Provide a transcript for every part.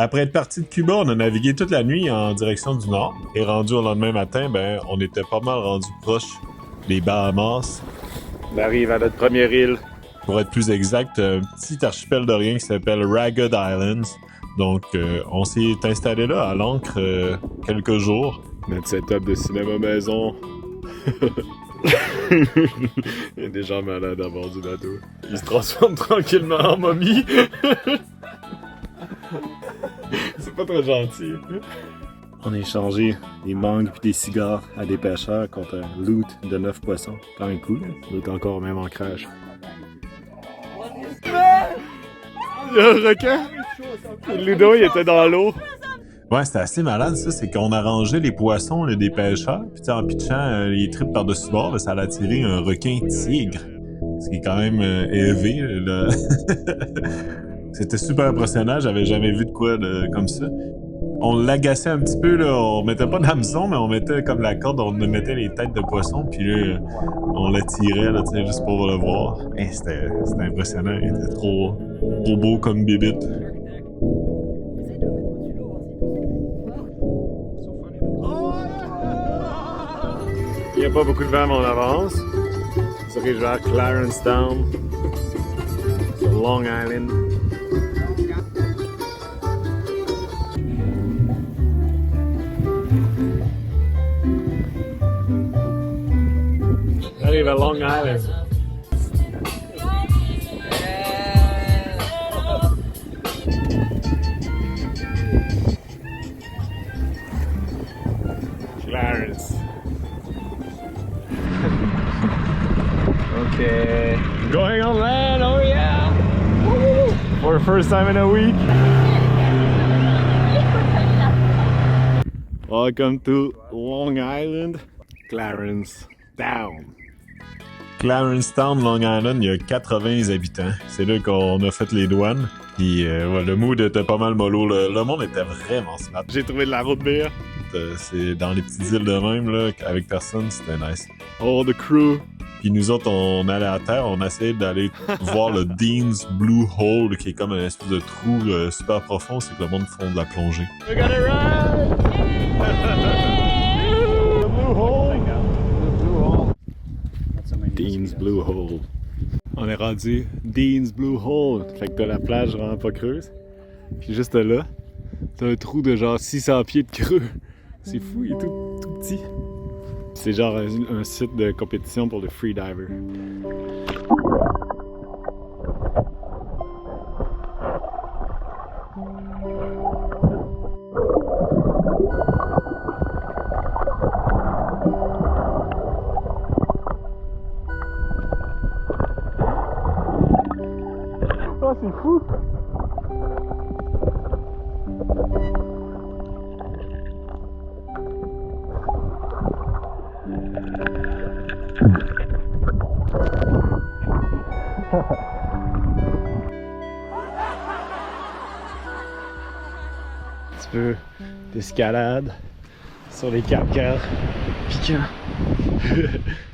Après être parti de Cuba, on a navigué toute la nuit en direction du nord. Et rendu au lendemain matin, ben, on était pas mal rendu proche des Bahamas. On arrive à notre première île. Pour être plus exact, un petit archipel de rien qui s'appelle Ragged Islands. Donc, on s'est installé là à l'ancre quelques jours. Notre setup de cinéma maison. Il y a des gens malades à bord du bateau. Ils se transforment tranquillement en momie. C'est pas très gentil. On a échangé des mangues puis des cigares à des pêcheurs contre un loot de 9 poissons. Quand même cool. Loot encore même en crash. Il y a un requin. Ludo, il était dans l'eau. Ouais, c'était assez malade, ça. C'est qu'on a rangé les poissons là, des pêcheurs, puis en pitchant les tripes par-dessus bord, là, ça a attiré un requin tigre. Ce qui est quand même élevé. Là. C'était super impressionnant, j'avais jamais vu de quoi comme ça. On l'agaçait un petit peu, là. On mettait pas d'hameçon, mais on mettait comme la corde, on mettait les têtes de poisson, puis là, on la tirait, là, juste pour le voir. Et c'était impressionnant, il était trop beau comme bébite. Il n'y a pas beaucoup de vent, mais on avance. On se dirige vers Clarence Town, sur Long Island. On arrive à Long Island. Clarence. Okay. Going on land, oh yeah! Woo! For the first time in a week. Welcome to Long Island, Clarence Town. Clarence Town, Long Island, il y a 80 habitants. C'est là qu'on a fait les douanes. Puis ouais, le mood était pas mal mollo. Le monde était vraiment smart. J'ai trouvé de la route bière. C'est dans les petites îles de même, là, avec personne, c'était nice. Oh, the crew. Puis nous autres, on allait à terre, on essayait d'aller voir le Dean's Blue Hole, qui est comme une espèce de trou super profond, c'est que le monde font de la plongée. We got it right! The Blue Hole! The Blue Hole. Dean's Blue Hole. On est rendu Dean's Blue Hole. Fait que t'as la plage vraiment pas creuse. Puis juste là, t'as un trou de genre 600 pieds de creux. C'est fou, il est tout petit. C'est genre un site de compétition pour le freediver. Oh, c'est fou! Un petit peu d'escalade sur les carcans piquants.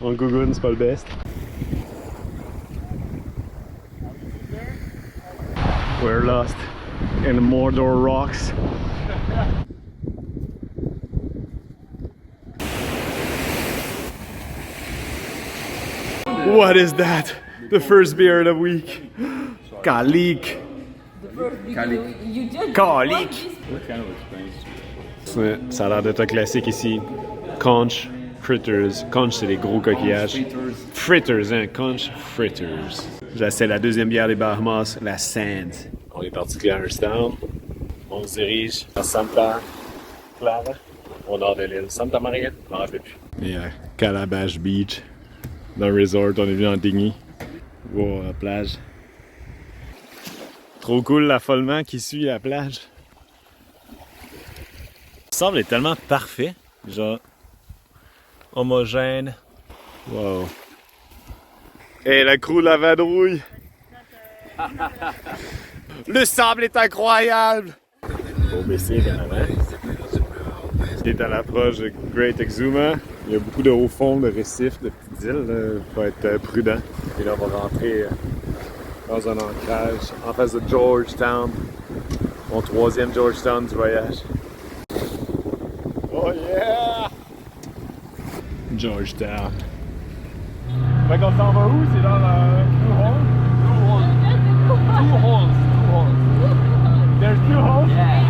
En gougoune, c'est pas le best. We're lost in the Mordor rocks. What is that? The first beer of the week. Calique. Calique. Ça a l'air d'être un classique ici. Conch fritters. Conch, c'est des gros coquillages. Fritters, hein? Conch fritters. C'est la deuxième bière des Bahamas, la Sand. On est parti de Clarence Town. On se dirige à Santa Clara, au nord de l'île. Santa Maria, je m'en rappelle plus. Et à Calabash Beach, dans le resort, on est venu en dinghy. Wow, la plage. Trop cool l'affolement qui suit la plage. Le sable est tellement parfait, genre homogène. Wow. Et la crew de la vadrouille. Le sable est incroyable. Beau baisser en avant. C'est à l'approche de Great Exuma. Il y a beaucoup de hauts fonds, de récifs, de petites îles. Il faut être prudent. Et là, on va rentrer dans un ancrage en face de Georgetown. Mon 3e Georgetown du voyage. Oh yeah! Georgetown. Fait qu'on s'en va où? C'est dans Two Holes? Two Holes. There's 2 holes? Yeah.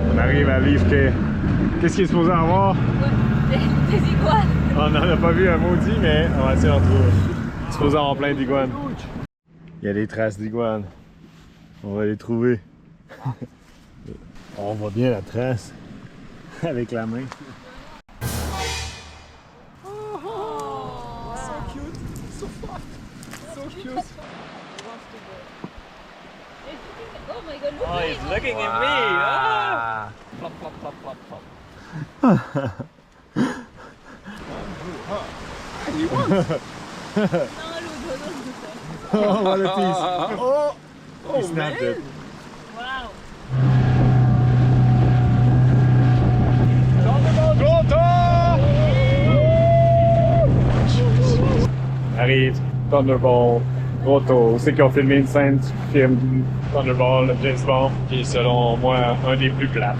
On arrive à vivre qu'est-ce qu'il est supposé avoir? Des iguanes. On n'en a pas vu un maudit, mais on va essayer d'en trouver. Il est supposé avoir plein d'iguanes. Il y a des traces d'iguanes. On va les trouver. On voit bien la trace avec la main. Oh my god, look Oh, at he's it. looking at me! Ah! Plop, plop, plop, plop, plop. Oh, what a piece! Oh! He snapped it. Wow. Arrive, Thunderball, Roto. C'est qu'ils ont filmé une scène du film Thunderball de James Bond, qui est selon moi un des plus plates.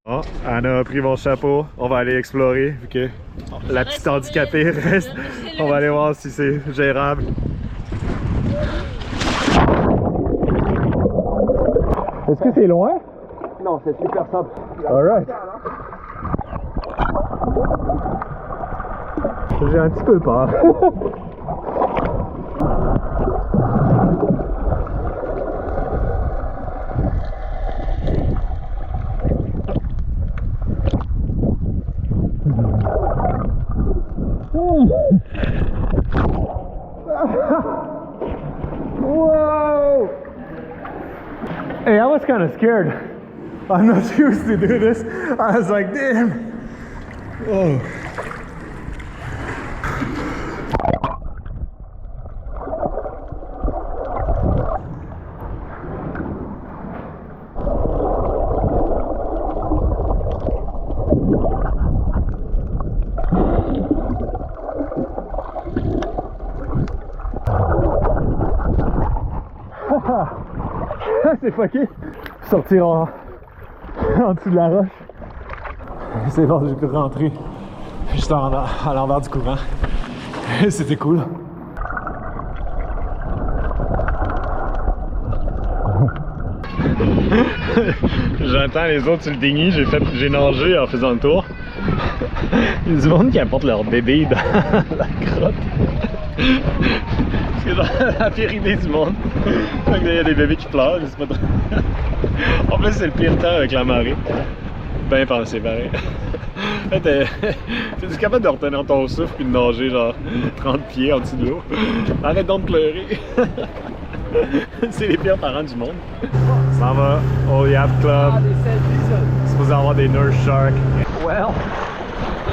Oh, Anna a pris mon chapeau. On va aller explorer, vu que la petite handicapée reste. On va aller voir si c'est gérable. Est-ce que c'est loin? Non, c'est super simple. Alright. J'ai un petit peu peur. Whoa! Hey, I was kind of scared. I'm not used to do this. I was like, damn. Oh. C'est fucké. Sortir en dessous de la roche. C'est bon, j'ai pu rentrer juste à l'envers du courant. C'était cool. J'entends les autres sur le dinghy, j'ai nagé en faisant le tour. Il y a du monde qui apporte leur bébé dans la grotte. C'est dans la pire idée du monde. Il y a des bébés qui pleurent, c'est pas drôle. En plus, c'est le pire temps avec la marée. Ben pensé, pareil. T'es capable de retenir ton souffle puis de nager genre 30 pieds en dessous de l'eau. Arrête donc de pleurer. C'est les pires parents du monde. Ça va au Yacht Club. C'est supposé avoir des nurse sharks. Well.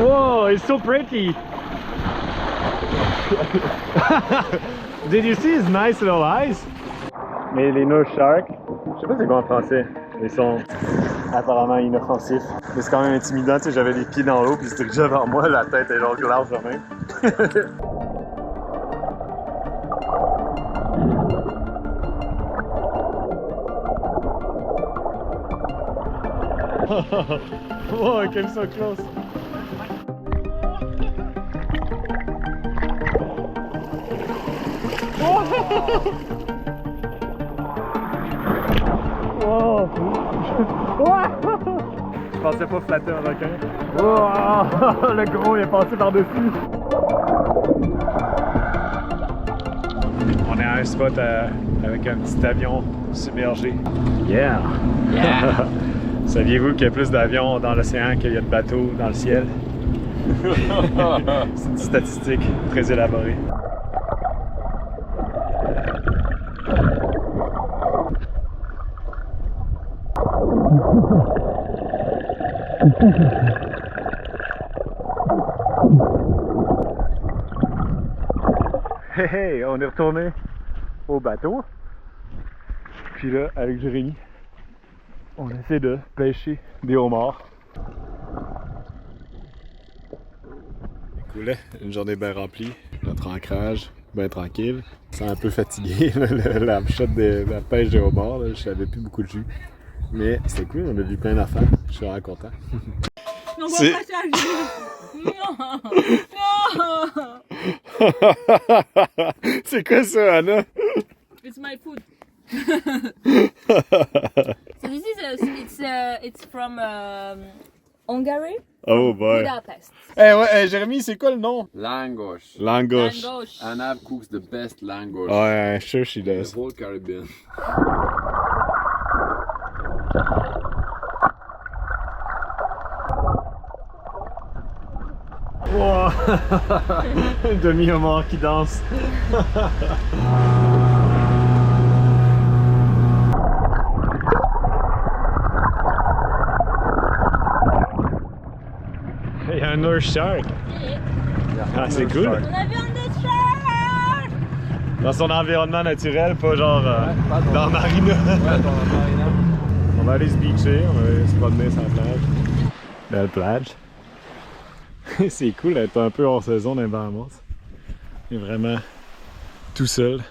Whoa, it's so pretty. Did you see his nice little eyes? Mais les nurse sharks, je sais pas c'est quoi en français. Ils sont apparemment inoffensifs. Mais c'est quand même intimidant, tu sais, j'avais les pieds dans l'eau puis ils se dirigeaient vers moi, la tête est genre large de même. Whoa, it came so close. Wow. Je pensais pas flatter un requin. Wow. Le gros il est passé par-dessus. On est à un spot à avec un petit avion submergé. Yeah! Saviez-vous qu'il y a plus d'avions dans l'océan qu'il y a de bateaux dans le ciel? C'est une statistique très élaborée. Hey, hey, on est retourné au bateau. Puis là, avec Jérémy, on essaie de pêcher des homards. Cool, une journée bien remplie. Notre ancrage, bien tranquille. C'est un peu fatigué, la shot de la pêche des homards. Là, je n'avais plus beaucoup de jus. Mais c'était cool, on a vu plein d'affaires. Je suis vraiment content. Non, pas ça, non. C'est quoi ça, Anna? It's my food. So this is it's from Hungary. Oh boy. Budapest. Hey, ouais, hey, Jérémy, c'est quoi le nom? Langosh. Langosh. Langosh. Anna cooks the best langosh Ouais, I'm sure she in the does. whole Caribbean. Wow. Demi-homard qui danse. Il y a un North Shark. Ah, c'est cool. On a vu un des sharks. Dans son environnement naturel, pas genre dans la marina. On va aller se beacher, on va aller se promener sur la plage. Belle plage. C'est cool d'être un peu hors saison dans les Bahamas. Il est vraiment tout seul.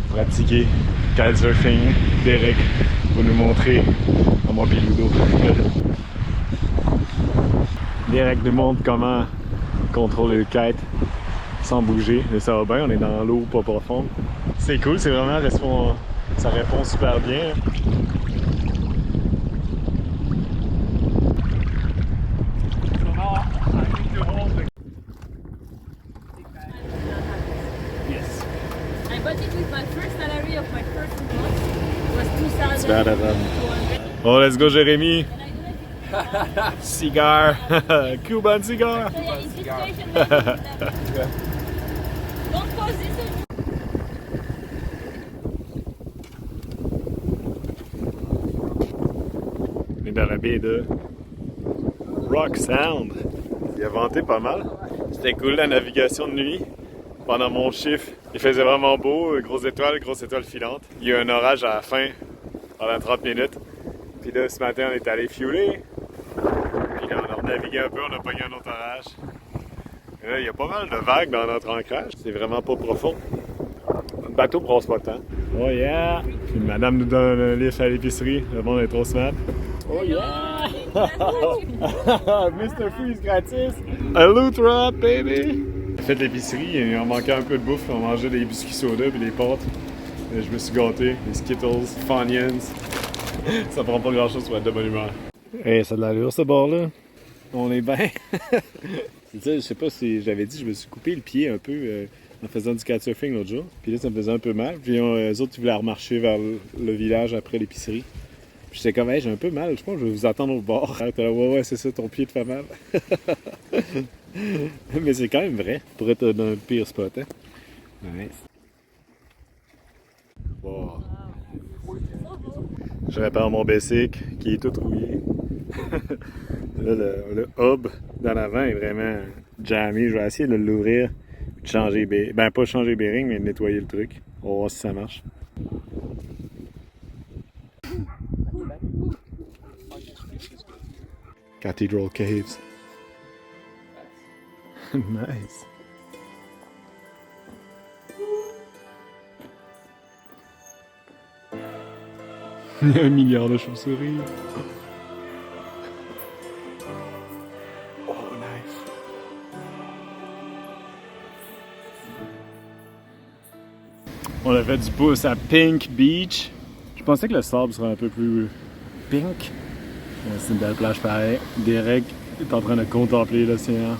Pratiquer kitesurfing. Derek va nous montrer à mon piludo. Derek nous montre comment contrôler le kite sans bouger. Et ça va bien, on est dans l'eau pas profonde. C'est cool, c'est vraiment, ça répond super bien. Yes. I bought it with my first salary of my first month. It was 2,200. Oh, let's go, Jérémy! And I do it. Cigar! Cuban cigar! So yeah, it's situation that don't pause this. On est dans la baie de Rock Sound. Il a venté pas mal. C'était cool la navigation de nuit. Pendant mon chiffre, il faisait vraiment beau, grosse étoile filante. Il y a eu un orage à la fin, pendant 30 minutes. Puis là, ce matin, on est allé fueler. Puis là, on a navigué un peu, on a pogné un autre orage. Et là, il y a pas mal de vagues dans notre ancrage. C'est vraiment pas profond. Le bateau brasse pas tant. Oh yeah! Puis madame nous donne un livre à l'épicerie. Le monde est trop smart. Oh yeah! Mr. Freeze gratis! A loot drop, baby! J'ai fait l'épicerie et on manquait un peu de bouffe. On mangeait des biscuits soda et des pâtes. Et je me suis gâté. Des Skittles, Funyuns. Ça prend pas grand chose pour être de bonne humeur. Hey, ça a de l'allure ce bord-là. On est bien. Je sais pas si j'avais dit, je me suis coupé le pied un peu en faisant du kitesurfing l'autre jour. Puis là, ça me faisait un peu mal. Puis eux autres, ils voulaient remarcher vers le village après l'épicerie. Puis j'étais comme, hey, j'ai un peu mal, je pense que je vais vous attendre au bord. T'es là, ouais, c'est ça, ton pied te fait mal. Mais c'est quand même vrai, pour être dans le pire spot. Hein? Nice. Wow. Je répare mon basic qui est tout rouillé. Là, le hub dans l'avant est vraiment jammé. Je vais essayer de l'ouvrir, de changer, pas changer bearing, mais de nettoyer le truc. On va voir si ça marche. Cathedral Caves. Nice. Il y a 1 milliard de chauves-souris. Oh, nice. On a fait du pouce à Pink Beach. Je pensais que le sable serait un peu plus pink. C'est une belle plage pareil. Derek est en train de contempler l'océan.